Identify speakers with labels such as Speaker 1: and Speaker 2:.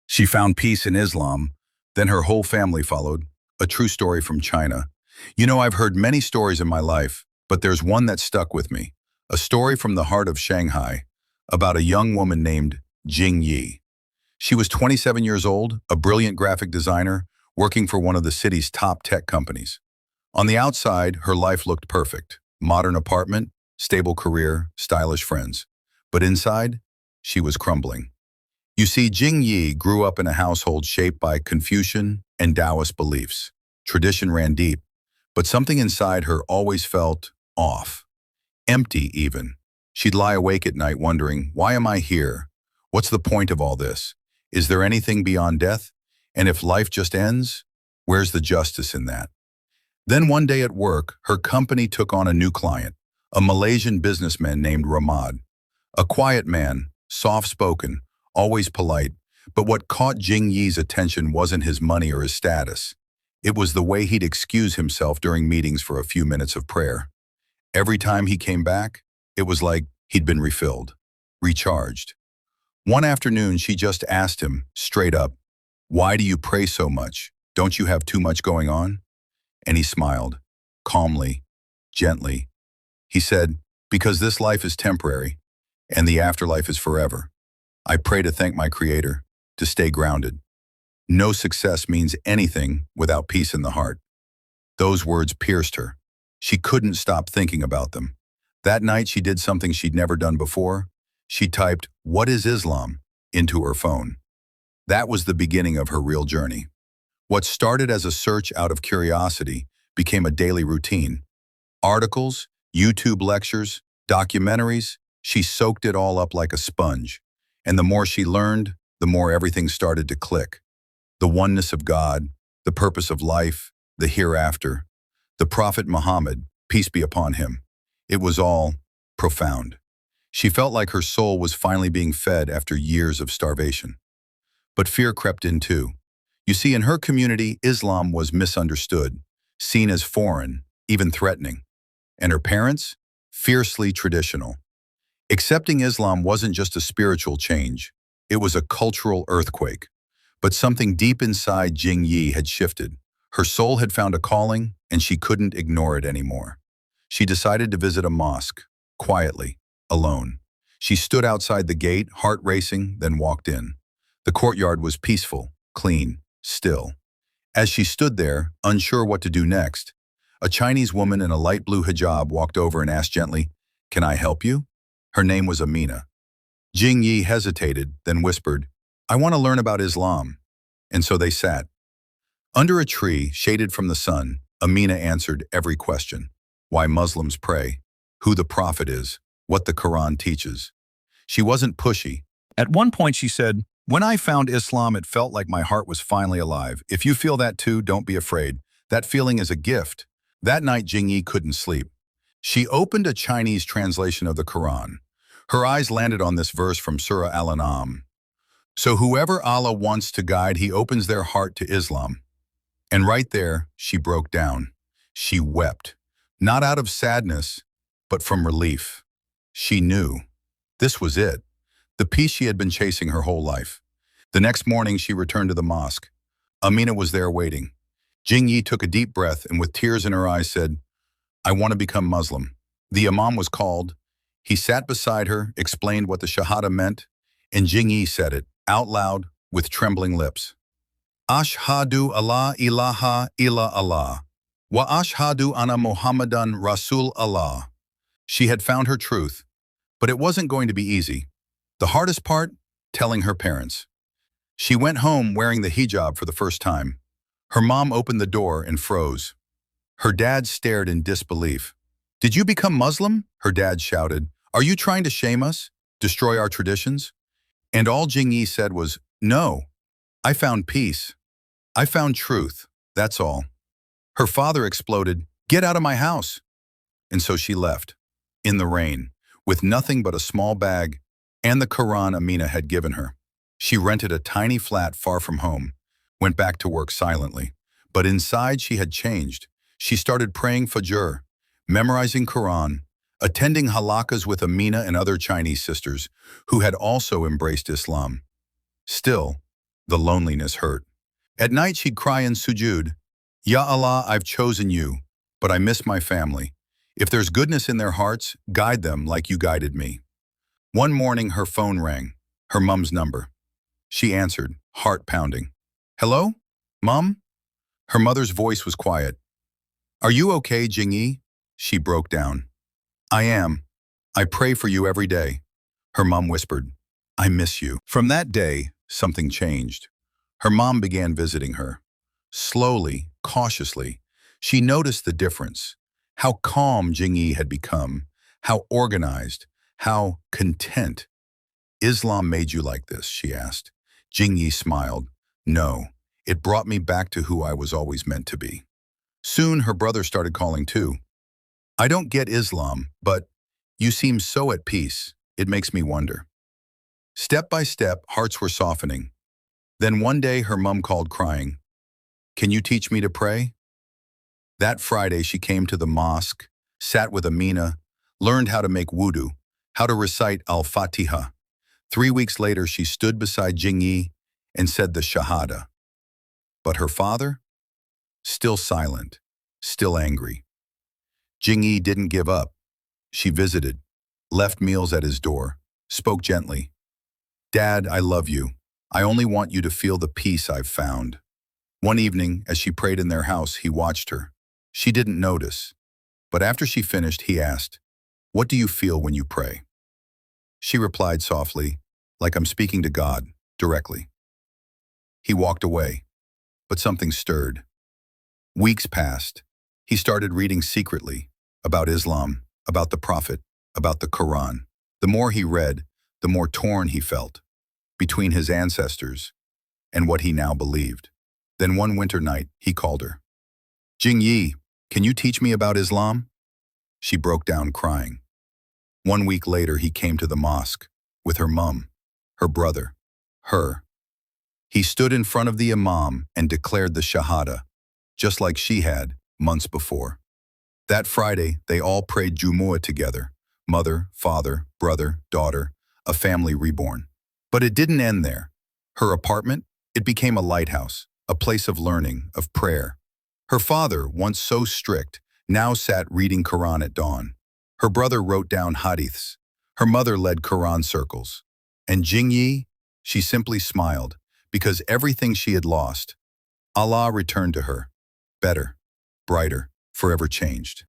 Speaker 1: She found peace in Islam, then her whole family followed. A true story from China. You know, I've heard many stories in my life, but there's one that stuck with me. A story from the heart of Shanghai about a young woman named Jing Yi. She was 27 years old, a brilliant graphic designer, working for one of the city's top tech companies. On the outside, her life looked perfect. Modern apartment, stable career, stylish friends. But inside, she was crumbling. You see, Jing Yi grew up in a household shaped by Confucian and Taoist beliefs. Tradition ran deep, but something inside her always felt off. Empty, even. She'd lie awake at night wondering, why am I here? What's the point of all this? Is there anything beyond death? And if life just ends, where's the justice in that? Then one day at work, her company took on a new client, a Malaysian businessman named Ramad. A quiet man, soft-spoken, always polite, but what caught Jing Yi's attention wasn't his money or his status. It was the way he'd excuse himself during meetings for a few minutes of prayer. Every time he came back, it was like he'd been refilled, recharged. One afternoon, she just asked him, straight up, "Why do you pray so much? Don't you have too much going on?" And he smiled, calmly, gently. He said, "Because this life is temporary, and the afterlife is forever. I pray to thank my Creator, to stay grounded. No success means anything without peace in the heart." Those words pierced her. She couldn't stop thinking about them. That night she did something she'd never done before. She typed, "What is Islam?" into her phone. That was the beginning of her real journey. What started as a search out of curiosity became a daily routine. Articles, YouTube lectures, documentaries, she soaked it all up like a sponge. And the more she learned, the more everything started to click. The oneness of God, the purpose of life, the hereafter, the Prophet Muhammad, peace be upon him. It was all profound. She felt like her soul was finally being fed after years of starvation. But fear crept in too. You see, in her community, Islam was misunderstood, seen as foreign, even threatening. And her parents? Fiercely traditional. Accepting Islam wasn't just a spiritual change, it was a cultural earthquake. But something deep inside Jing Yi had shifted. Her soul had found a calling, and she couldn't ignore it anymore. She decided to visit a mosque, quietly, alone. She stood outside the gate, heart racing, then walked in. The courtyard was peaceful, clean, still. As she stood there, unsure what to do next, a Chinese woman in a light blue hijab walked over and asked gently, "Can I help you?" Her name was Amina. Jing Yi hesitated, then whispered, "I want to learn about Islam." And so they sat. Under a tree, shaded from the sun, Amina answered every question. Why Muslims pray, who the Prophet is, what the Quran teaches. She wasn't pushy. At one point she said, "When I found Islam, it felt like my heart was finally alive. If you feel that too, don't be afraid. That feeling is a gift." That night, Jingyi couldn't sleep. She opened a Chinese translation of the Quran. Her eyes landed on this verse from Surah Al-An'am. "So whoever Allah wants to guide, he opens their heart to Islam." And right there, she broke down. She wept, not out of sadness, but from relief. She knew. This was it. The peace she had been chasing her whole life. The next morning, she returned to the mosque. Amina was there waiting. Jingyi took a deep breath and with tears in her eyes said, "I want to become Muslim." The imam was called. He sat beside her, explained what the Shahada meant, and Jingyi said it, out loud, with trembling lips. "Ashhadu alla ilaha illa Allah, wa ashhadu anna Muhammadan Rasul Allah." She had found her truth, but it wasn't going to be easy. The hardest part? Telling her parents. She went home wearing the hijab for the first time. Her mom opened the door and froze. Her dad stared in disbelief. "Did you become Muslim?" her dad shouted. "Are you trying to shame us? Destroy our traditions?" And all Jingyi said was, "No, I found peace. I found truth, that's all." Her father exploded, "Get out of my house." And so she left, in the rain, with nothing but a small bag and the Quran Amina had given her. She rented a tiny flat far from home, went back to work silently. But inside she had changed. She started praying Fajr, memorizing Quran, attending halakas with Amina and other Chinese sisters who had also embraced Islam. Still, The loneliness hurt. At night she'd cry in sujud, Ya Allah, I've chosen you, but I miss my family. If there's goodness in their hearts, guide them like you guided me. One morning her phone rang, her mum's number. She answered, heart pounding. Hello? Mum? Her mother's voice was quiet. Are you okay, Jing Yi? She broke down. I am. I pray for you every day. Her mum whispered, I miss you. From that day, something changed. Her mom began visiting her. Slowly, cautiously, she noticed the difference. How calm Jing Yi had become, how organized, how content. Islam made you like this, she asked. Jing Yi smiled. No, it brought me back to who I was always meant to be. Soon her brother started calling too. I don't get Islam, but you seem so at peace. It makes me wonder. Step by step, hearts were softening. Then one day her mum called crying. Can you teach me to pray? That Friday she came to the mosque, sat with Amina, learned how to make wudu, how to recite al-Fatiha. 3 weeks later she stood beside Jing Yi and said the Shahada. But her father? Still silent, still angry. Jing Yi didn't give up. She visited, left meals at his door, spoke gently. Dad, I love you. I only want you to feel the peace I've found. One evening, as she prayed in their house, he watched her. She didn't notice. But after she finished, he asked, What do you feel when you pray? She replied softly, like I'm speaking to God, directly. He walked away, but something stirred. Weeks passed. He started reading secretly about Islam, about the Prophet, about the Quran. The more he read, the more torn he felt between his ancestors and what he now believed. Then one winter night, he called her. Jing Yi, can you teach me about Islam? She broke down crying. 1 week later, he came to the mosque with her mum, her brother, her. He stood in front of the imam and declared the Shahada, just like she had months before. That Friday, they all prayed Jumu'ah together, mother, father, brother, daughter, a family reborn. But it didn't end there. Her apartment, it became a lighthouse, a place of learning, of prayer. Her father, once so strict, now sat reading Quran at dawn. Her brother wrote down hadiths. Her mother led Quran circles. And Jing Yi, she simply smiled, because everything she had lost, Allah returned to her, better, brighter, forever changed.